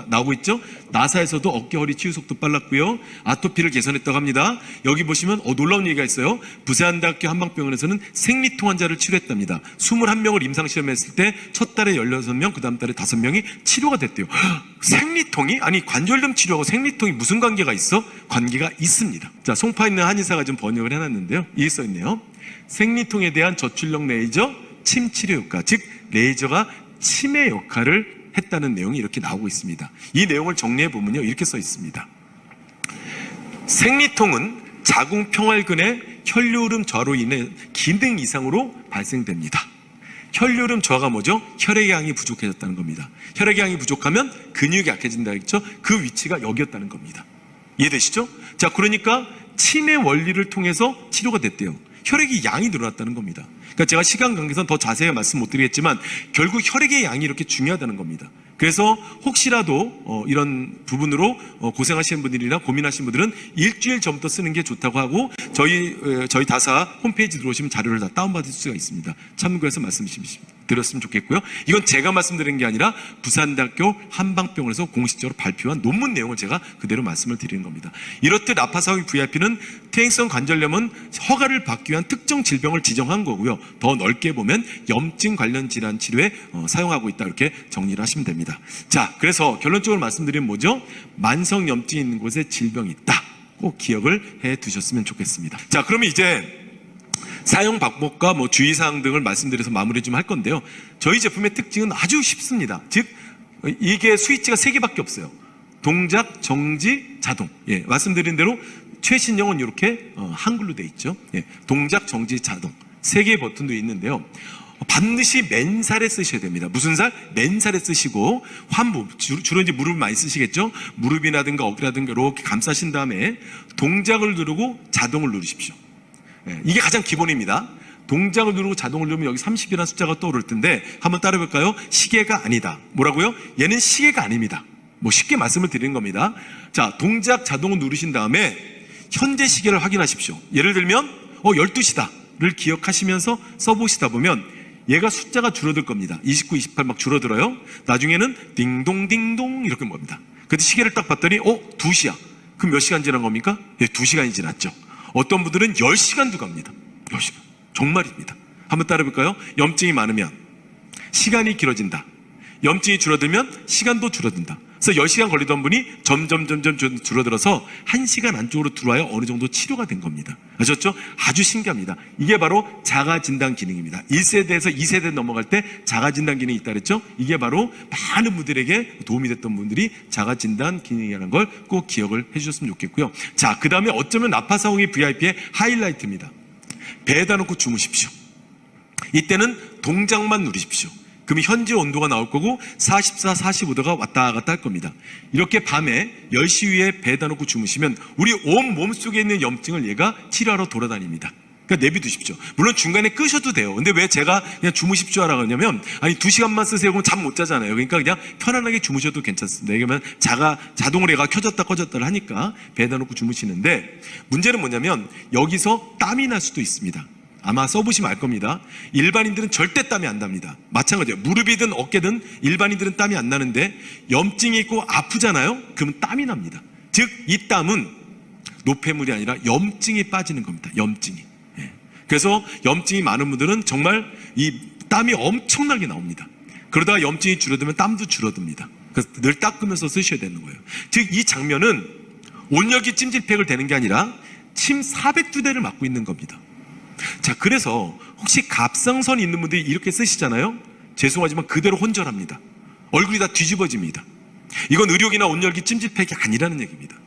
나오고 있죠. 나사에서도 어깨 허리 치유 속도 빨랐고요, 아토피를 개선했다고 합니다. 여기 보시면 놀라운 얘기가 있어요. 부산대학교 한방병원에서는 생리통 환자를 치료했답니다. 21명을 임상시험했을 때 첫 달에 16명, 그 다음 달에 5명이 치료가 됐대요. 생리통이? 아니, 관절염 치료하고 생리통이 무슨 관계가 있어? 관계가 있습니다. 자, 송파 있는 한의사가 좀 번역을 해놨는데요. 이게 써있네요. 생리통에 대한 저출력 레이저 침 치료 효과, 즉 레이저가 침의 역할을 했다는 내용이 이렇게 나오고 있습니다. 이 내용을 정리해 보면요, 이렇게 써 있습니다. 생리통은 자궁평활근의 혈류흐름 저하로 인해 기능 이상으로 발생됩니다. 혈류흐름 저하가 뭐죠? 혈액의 양이 부족해졌다는 겁니다. 혈액의 양이 부족하면 근육이 약해진다 했죠. 그 위치가 여기였다는 겁니다. 이해되시죠? 자, 그러니까 침의 원리를 통해서 치료가 됐대요. 혈액이 양이 늘어났다는 겁니다. 그러니까 제가 시간 관계상 더 자세히 말씀 못 드리겠지만 결국 혈액의 양이 이렇게 중요하다는 겁니다. 그래서 혹시라도 이런 부분으로 고생하시는 분들이나 고민하시는 분들은 일주일 전부터 쓰는 게 좋다고 하고, 저희 다사 홈페이지 들어오시면 자료를 다 다운받을 수가 있습니다. 참고해서 말씀 드렸으면 좋겠고요. 이건 제가 말씀드린 게 아니라 부산대학교 한방병원에서 공식적으로 발표한 논문 내용을 제가 그대로 말씀을 드리는 겁니다. 이렇듯 라파사오이 VIP는 퇴행성 관절염은 허가를 받기 위한 특정 질병을 지정한 거고요. 더 넓게 보면 염증 관련 질환 치료에 사용하고 있다, 이렇게 정리를 하시면 됩니다. 자, 그래서 결론적으로 말씀드리면 뭐죠? 만성 염증이 있는 곳에 질병이 있다. 꼭 기억을 해 두셨으면 좋겠습니다. 자, 그러면 이제 사용 방법과 주의사항 등을 말씀드려서 마무리 좀 할 건데요. 저희 제품의 특징은 아주 쉽습니다. 즉, 이게 스위치가 3개밖에 없어요. 동작, 정지, 자동. 예, 말씀드린 대로 최신형은 이렇게 한글로 돼 있죠. 예, 동작, 정지, 자동. 3개의 버튼도 있는데요. 반드시 맨살에 쓰셔야 됩니다. 무슨 살? 맨살에 쓰시고, 주로 이제 무릎을 많이 쓰시겠죠? 무릎이라든가 어깨라든가 이렇게 감싸신 다음에 동작을 누르고 자동을 누르십시오. 예, 이게 가장 기본입니다. 동작을 누르고 자동을 누르면 여기 30이라는 숫자가 떠오를 텐데 한번 따라해볼까요? 시계가 아니다. 뭐라고요? 얘는 시계가 아닙니다. 쉽게 말씀을 드리는 겁니다. 자, 동작 자동을 누르신 다음에 현재 시계를 확인하십시오. 예를 들면 12시다를 기억하시면서 써보시다 보면 얘가 숫자가 줄어들 겁니다. 29, 28 막 줄어들어요. 나중에는 딩동딩동 이렇게 뭡니다. 근데 시계를 딱 봤더니 2시야. 그럼 몇 시간 지난 겁니까? 예, 2시간이 지났죠. 어떤 분들은 10시간도 갑니다. 10시간. 정말입니다. 한번 따라해볼까요? 염증이 많으면 시간이 길어진다. 염증이 줄어들면 시간도 줄어든다. 그래서 10시간 걸리던 분이 점점 줄어들어서 1시간 안쪽으로 들어와야 어느 정도 치료가 된 겁니다. 아셨죠? 아주 신기합니다. 이게 바로 자가진단 기능입니다. 1세대에서 2세대 넘어갈 때 자가진단 기능이 있다 그랬죠? 이게 바로 많은 분들에게 도움이 됐던 분들이 자가진단 기능이라는 걸 꼭 기억을 해주셨으면 좋겠고요. 자, 그 다음에 어쩌면 라파사오이 VIP의 하이라이트입니다. 배에다 놓고 주무십시오. 이때는 동작만 누르십시오. 그럼 현재 온도가 나올 거고 44, 45도가 왔다 갔다 할 겁니다. 이렇게 밤에 10시 위에 배에다 놓고 주무시면 우리 온 몸속에 있는 염증을 얘가 치료하러 돌아다닙니다. 그러니까 내비두십시오. 물론 중간에 끄셔도 돼요. 근데 왜 제가 그냥 주무십시오 하라고 하냐면, 아니 2시간만 쓰세요. 그럼 잠 못 자잖아요. 그러니까 그냥 편안하게 주무셔도 괜찮습니다. 왜냐면 자동으로 얘가 켜졌다 꺼졌다를 하니까 배에다 놓고 주무시는데, 문제는 뭐냐면 여기서 땀이 날 수도 있습니다. 아마 써보시면 알 겁니다. 일반인들은 절대 땀이 안 납니다. 마찬가지예요. 무릎이든 어깨든 일반인들은 땀이 안 나는데 염증이 있고 아프잖아요. 그러면 땀이 납니다. 즉 이 땀은 노폐물이 아니라 염증이 빠지는 겁니다. 염증이. 예. 그래서 염증이 많은 분들은 정말 이 땀이 엄청나게 나옵니다. 그러다가 염증이 줄어들면 땀도 줄어듭니다. 그래서 늘 닦으면서 쓰셔야 되는 거예요. 즉 이 장면은 온열기 찜질팩을 대는 게 아니라 침 400두대를 맞고 있는 겁니다. 자, 그래서 혹시 갑상선 있는 분들이 이렇게 쓰시잖아요. 죄송하지만 그대로 혼절합니다. 얼굴이 다 뒤집어집니다. 이건 의료기나 온열기 찜질팩이 아니라는 얘기입니다.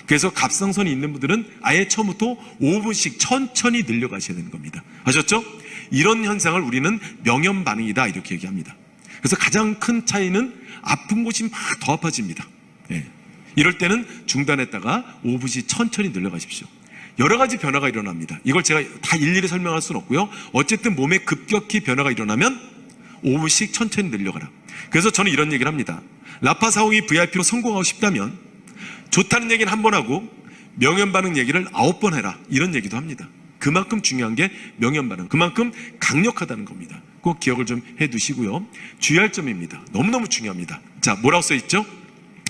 그래서 갑상선이 있는 분들은 아예 처음부터 5분씩 천천히 늘려가셔야 되는 겁니다. 아셨죠? 이런 현상을 우리는 명염 반응이다 이렇게 얘기합니다. 그래서 가장 큰 차이는 아픈 곳이 막 더 아파집니다. 예. 이럴 때는 중단했다가 5분씩 천천히 늘려가십시오. 여러 가지 변화가 일어납니다. 이걸 제가 다 일일이 설명할 수는 없고요. 어쨌든 몸에 급격히 변화가 일어나면 5분씩 천천히 늘려가라. 그래서 저는 이런 얘기를 합니다. 라파사오이 VIP로 성공하고 싶다면 좋다는 얘기는 한 번 하고 명현 반응 얘기를 9번 해라, 이런 얘기도 합니다. 그만큼 중요한 게 명현 반응, 그만큼 강력하다는 겁니다. 꼭 기억을 좀 해두시고요. 주의할 점입니다. 너무너무 중요합니다. 자, 뭐라고 써있죠?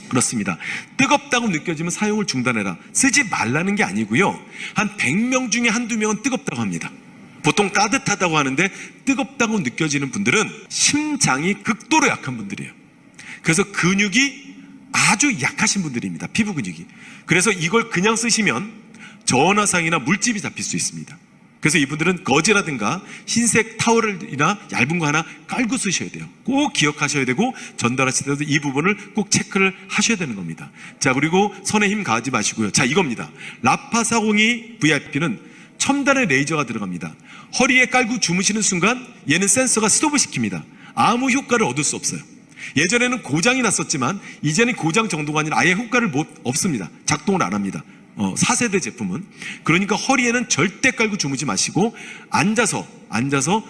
그렇습니다. 뜨겁다고 느껴지면 사용을 중단해라. 쓰지 말라는 게 아니고요. 한 100명 중에 한두 명은 뜨겁다고 합니다. 보통 따뜻하다고 하는데 뜨겁다고 느껴지는 분들은 심장이 극도로 약한 분들이에요. 그래서 근육이 아주 약하신 분들입니다. 피부 근육이. 그래서 이걸 그냥 쓰시면 저온화상이나 물집이 잡힐 수 있습니다. 그래서 이분들은 거즈라든가 흰색 타월이나 얇은 거 하나 깔고 쓰셔야 돼요. 꼭 기억하셔야 되고, 전달하실 때도 이 부분을 꼭 체크를 하셔야 되는 겁니다. 자, 그리고 손에 힘 가하지 마시고요. 자, 이겁니다. 라파402 VIP는 첨단의 레이저가 들어갑니다. 허리에 깔고 주무시는 순간 얘는 센서가 스톱을 시킵니다. 아무 효과를 얻을 수 없어요. 예전에는 고장이 났었지만 이제는 고장 정도가 아니라 아예 효과를 없습니다. 작동을 안 합니다. 4세대 제품은. 그러니까 허리에는 절대 깔고 주무지 마시고 앉아서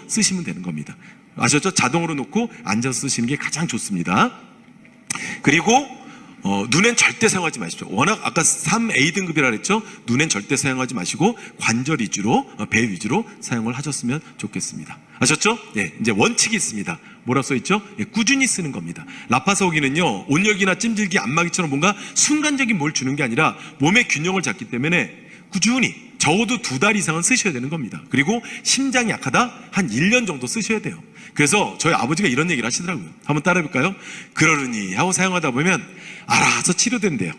쓰시면 되는 겁니다. 아셨죠? 자동으로 놓고 앉아서 쓰시는 게 가장 좋습니다. 그리고 눈엔 절대 사용하지 마십시오. 워낙 아까 3A 등급이라 그랬죠? 눈엔 절대 사용하지 마시고 관절 위주로, 배 위주로 사용을 하셨으면 좋겠습니다. 아셨죠? 예, 이제 원칙이 있습니다. 뭐라고 써있죠? 예, 꾸준히 쓰는 겁니다. 라파사오기는요, 온열기나 찜질기, 안마기처럼 뭔가 순간적인 뭘 주는 게 아니라 몸의 균형을 잡기 때문에 꾸준히 적어도 2달 이상은 쓰셔야 되는 겁니다. 그리고 심장이 약하다? 한 1년 정도 쓰셔야 돼요. 그래서 저희 아버지가 이런 얘기를 하시더라고요. 한번 따라해볼까요? 그러느니 하고 사용하다 보면 알아서 치료된대요.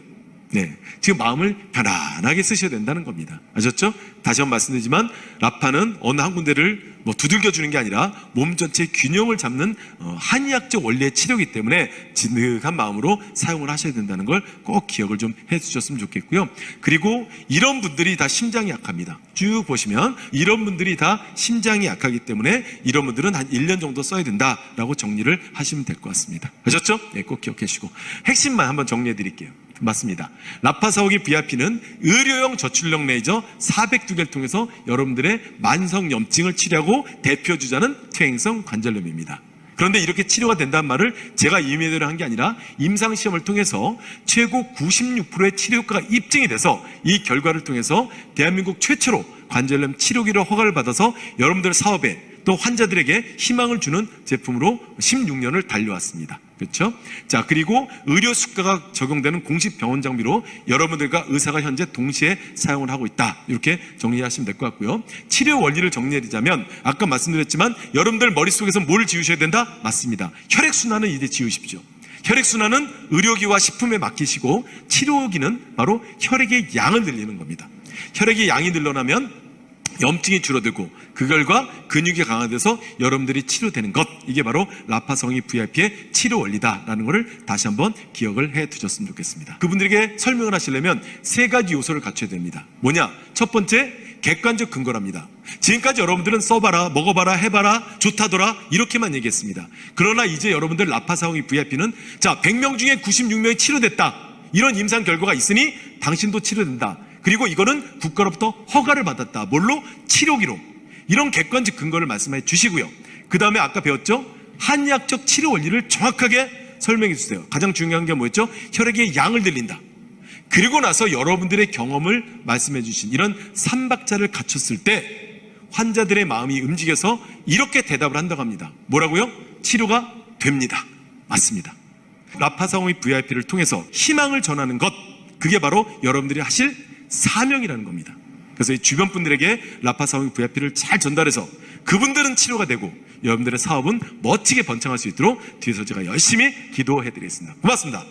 네, 지금 마음을 편안하게 쓰셔야 된다는 겁니다. 아셨죠? 다시 한번 말씀드리지만 라파는 어느 한 군데를 두들겨 주는 게 아니라 몸 전체의 균형을 잡는 한의학적 원리의 치료이기 때문에 진득한 마음으로 사용을 하셔야 된다는 걸 꼭 기억을 좀 해주셨으면 좋겠고요. 그리고 이런 분들이 다 심장이 약합니다. 쭉 보시면 이런 분들이 다 심장이 약하기 때문에 이런 분들은 한 1년 정도 써야 된다라고 정리를 하시면 될 것 같습니다. 아셨죠? 네, 꼭 기억해 주시고 핵심만 한번 정리해 드릴게요. 맞습니다. 라파402 VIP는 의료용 저출력 레이저 402개를 통해서 여러분들의 만성 염증을 치료하고 대표 주자는 퇴행성 관절염입니다. 그런데 이렇게 치료가 된다는 말을 제가 임의대로 한 게 아니라 임상시험을 통해서 최고 96%의 치료 효과가 입증이 돼서 이 결과를 통해서 대한민국 최초로 관절염 치료기로 허가를 받아서 여러분들 사업에 또 환자들에게 희망을 주는 제품으로 16년을 달려왔습니다. 그렇죠? 자, 그리고 의료 수가가 적용되는 공식 병원 장비로 여러분들과 의사가 현재 동시에 사용을 하고 있다. 이렇게 정리하시면 될 것 같고요. 치료 원리를 정리해드리자면 아까 말씀드렸지만 여러분들 머릿속에서 뭘 지우셔야 된다? 맞습니다. 혈액순환은 이제 지우십시오. 혈액순환은 의료기와 식품에 맡기시고 치료기는 바로 혈액의 양을 늘리는 겁니다. 혈액의 양이 늘어나면 염증이 줄어들고 그 결과 근육이 강화돼서 여러분들이 치료되는 것, 이게 바로 라파402 VIP의 치료 원리다라는 것을 다시 한번 기억을 해 두셨으면 좋겠습니다. 그분들에게 설명을 하시려면 3가지 요소를 갖춰야 됩니다. 뭐냐? 첫 번째, 객관적 근거랍니다. 지금까지 여러분들은 써봐라, 먹어봐라, 해봐라, 좋다더라 이렇게만 얘기했습니다. 그러나 이제 여러분들 라파402 VIP는 자, 100명 중에 96명이 치료됐다, 이런 임상 결과가 있으니 당신도 치료된다. 그리고 이거는 국가로부터 허가를 받았다. 뭘로? 치료기로. 이런 객관적 근거를 말씀해 주시고요. 그 다음에 아까 배웠죠? 한의학적 치료 원리를 정확하게 설명해 주세요. 가장 중요한 게 뭐였죠? 혈액의 양을 늘린다. 그리고 나서 여러분들의 경험을 말씀해 주신 이런 3박자를 갖췄을 때 환자들의 마음이 움직여서 이렇게 대답을 한다고 합니다. 뭐라고요? 치료가 됩니다. 맞습니다. 라파402 VIP를 통해서 희망을 전하는 것, 그게 바로 여러분들이 하실 사명이라는 겁니다. 그래서 이 주변 분들에게 라파402 VIP를 잘 전달해서 그분들은 치료가 되고 여러분들의 사업은 멋지게 번창할 수 있도록 뒤에서 제가 열심히 기도해 드리겠습니다. 고맙습니다.